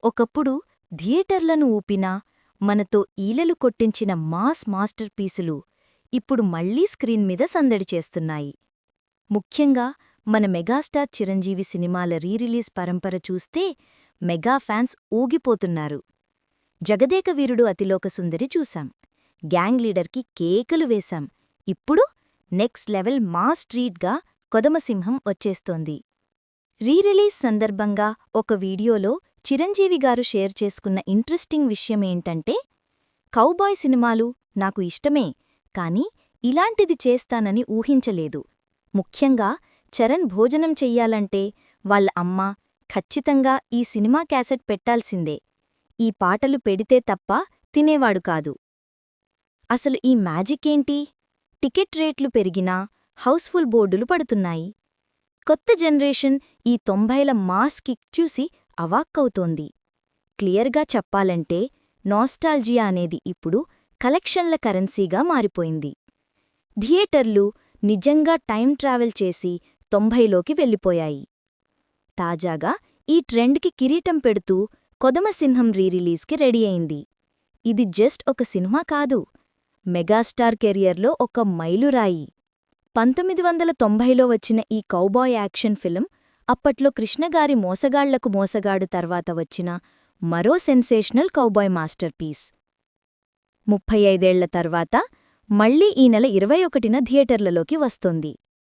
ఒకప్పుడు థియేటర్లను ఊపినా మనతో ఈలలు కొట్టించిన mass master పీసులు ఇప్పుడు మళ్లీ స్క్రీన్ మీద సందడి చేస్తున్నాయి. ముఖ్యంగా మన మెగాస్టార్ చిరంజీవి సినిమాల రీరిలీజ్ పరంపర చూస్తే మెగా ఫ్యాన్స్ ఊగిపోతున్నారు. జగదేక వీరుడు అతిలోకసుందరి చూశాం, గ్యాంగ్ లీడర్కి కేకలు వేశాం. ఇప్పుడు నెక్స్ట్ లెవెల్ మాస్ ట్రీట్గా కొదమసింహం వచ్చేస్తోంది. రీరిలీజ్ సందర్భంగా ఒక వీడియోలో చిరంజీవిగారు షేర్ చేసుకున్న ఇంట్రెస్టింగ్ విషయమేంటంటే, కౌబాయ్ సినిమాలు నాకు ఇష్టమే, కానీ ఇలాంటిది చేస్తానని ఊహించలేదు. ముఖ్యంగా చరణ్ భోజనం చెయ్యాలంటే వాళ్ళ అమ్మ ఖచ్చితంగా ఈ సినిమా క్యాసెట్ పెట్టాల్సిందే, ఈ పాటలు పెడితే తప్ప తినేవాడు కాదు. అసలు ఈ మ్యాజికేంటి? టికెట్ రేట్లు పెరిగినా హౌస్ఫుల్ బోర్డులు పడుతున్నాయి. కొత్త జనరేషన్ ఈ 90ల మాస్ కిక్ చూసి అవాక్కవుతోంది. క్లియర్గా చెప్పాలంటే నాస్టాల్జియా అనేది ఇప్పుడు కలెక్షన్ల కరెన్సీగా మారిపోయింది. థియేటర్లు నిజంగా టైం ట్రావెల్ చేసి 90లోకి వెళ్ళిపోయాయి. తాజాగా ఈ ట్రెండ్కి కిరీటం పెడుతూ కొదమసింహం రీరిలీజ్కి రెడీ అయింది. ఇది జస్ట్ ఒక సినిమా కాదు, మెగాస్టార్ కెరియర్లో ఒక మైలురాయి. 1990లో వచ్చిన ఈ కౌబాయ్ యాక్షన్ ఫిల్మ్ అప్పట్లో కృష్ణగారి మోసగాళ్లకు మోసగాడు తర్వాత వచ్చిన మరో సెన్సేషనల్ కౌబాయ్ మాస్టర్ పీస్. 35 ఏళ్ల తర్వాత మళ్లీ ఈ నెల 21న థియేటర్లలోకి వస్తోంది.